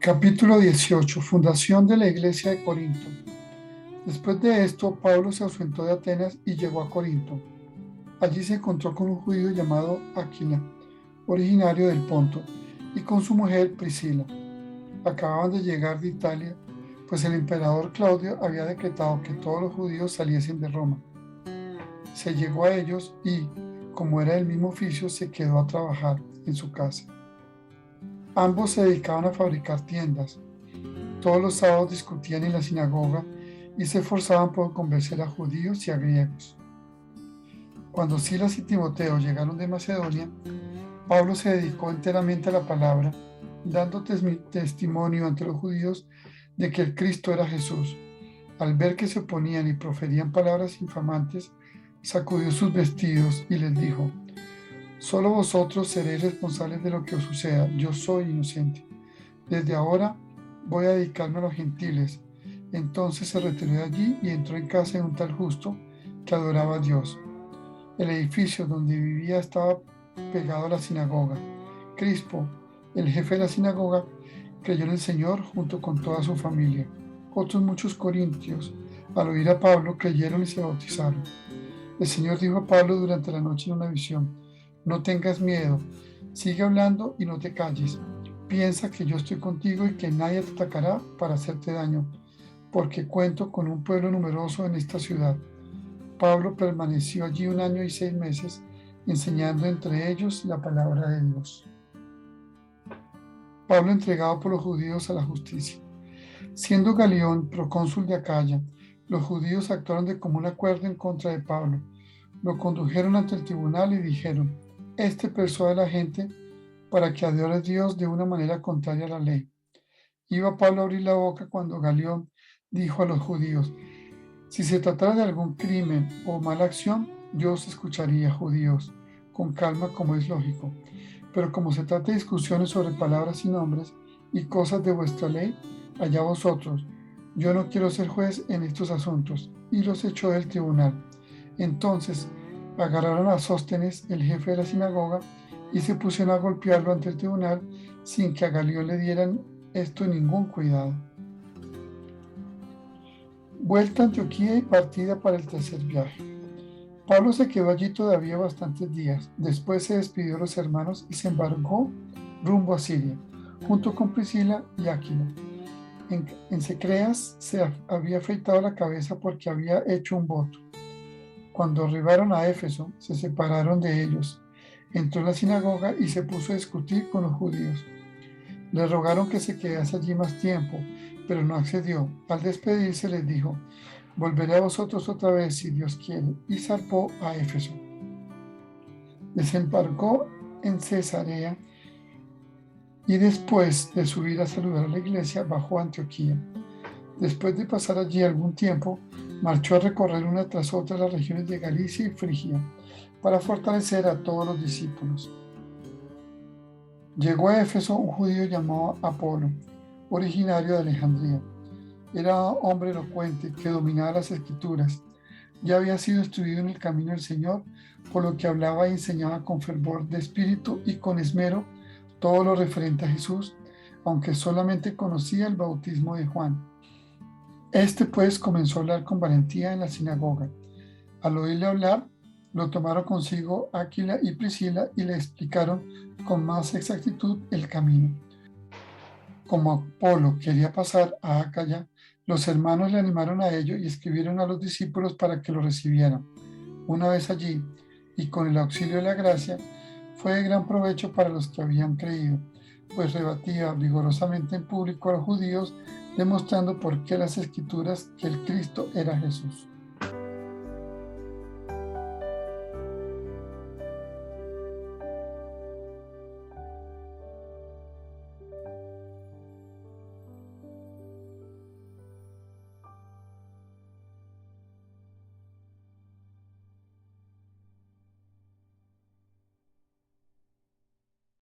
Capítulo 18. Fundación de la Iglesia de Corinto. Después de esto, Pablo se ausentó de Atenas y llegó a Corinto. Allí se encontró con un judío llamado Aquila, originario del Ponto, y con su mujer Priscila. Acababan de llegar de Italia, pues el emperador Claudio había decretado que todos los judíos saliesen de Roma. Se llegó a ellos y, como era del mismo oficio, se quedó a trabajar en su casa. Ambos se dedicaban a fabricar tiendas. Todos los sábados discutían en la sinagoga y se esforzaban por convencer a judíos y a griegos. Cuando Silas y Timoteo llegaron de Macedonia, Pablo se dedicó enteramente a la palabra, dando testimonio ante los judíos de que el Cristo era Jesús. Al ver que se oponían y proferían palabras infamantes, sacudió sus vestidos y les dijo: Solo vosotros seréis responsables de lo que os suceda, yo soy inocente. Desde ahora voy a dedicarme a los gentiles. Entonces se retiró de allí y entró en casa de un tal justo que adoraba a Dios. El edificio donde vivía estaba pegado a la sinagoga. Crispo, el jefe de la sinagoga, creyó en el Señor junto con toda su familia. Otros muchos corintios, al oír a Pablo, creyeron y se bautizaron. El Señor dijo a Pablo durante la noche en una visión: No tengas miedo, sigue hablando y no te calles. Piensa que yo estoy contigo y que nadie te atacará para hacerte daño, porque cuento con un pueblo numeroso en esta ciudad. Pablo permaneció allí 1 año y 6 meses, enseñando entre ellos la palabra de Dios. Pablo entregado por los judíos a la justicia. Siendo Galión procónsul de Acaya, los judíos actuaron de común acuerdo en contra de Pablo. Lo condujeron ante el tribunal y dijeron: Este persuade a la gente para que adore a Dios de una manera contraria a la ley. Iba Pablo a abrir la boca cuando Galión dijo a los judíos: Si se tratara de algún crimen o mala acción, yo os escucharía, judíos, con calma como es lógico. Pero como se trata de discusiones sobre palabras y nombres y cosas de vuestra ley, allá vosotros. Yo no quiero ser juez en estos asuntos. Y los echó del tribunal. Entonces agarraron a Sóstenes, el jefe de la sinagoga, y se pusieron a golpearlo ante el tribunal sin que a Galión le dieran esto ningún cuidado. Vuelta a Antioquía y partida para el tercer viaje. Pablo se quedó allí todavía bastantes días. Después se despidió de los hermanos y se embarcó rumbo a Siria, junto con Priscila y Aquila. En Secreas se había afeitado la cabeza porque había hecho un voto. Cuando arribaron a Éfeso, se separaron de ellos. Entró en la sinagoga y se puso a discutir con los judíos. Le rogaron que se quedase allí más tiempo, pero no accedió. Al despedirse les dijo: Volveré a vosotros otra vez si Dios quiere. Y zarpó a Éfeso. Desembarcó en Cesarea y después de subir a saludar a la iglesia, bajó a Antioquía. Después de pasar allí algún tiempo, marchó a recorrer una tras otra las regiones de Galicia y Frigia para fortalecer a todos los discípulos. Llegó a Éfeso un judío llamado Apolo, originario de Alejandría. Era hombre elocuente que dominaba las escrituras. Ya había sido instruido en el camino del Señor, por lo que hablaba y enseñaba con fervor de espíritu y con esmero todo lo referente a Jesús, aunque solamente conocía el bautismo de Juan. Este pues comenzó a hablar con valentía en la sinagoga. Al oírle hablar, lo tomaron consigo Aquila y Priscila y le explicaron con más exactitud el camino. Como Apolo quería pasar a Acaya, los hermanos le animaron a ello y escribieron a los discípulos para que lo recibieran. Una vez allí, y con el auxilio de la gracia, fue de gran provecho para los que habían creído, pues rebatía vigorosamente en público a los judíos, demostrando por qué las escrituras que el Cristo era Jesús.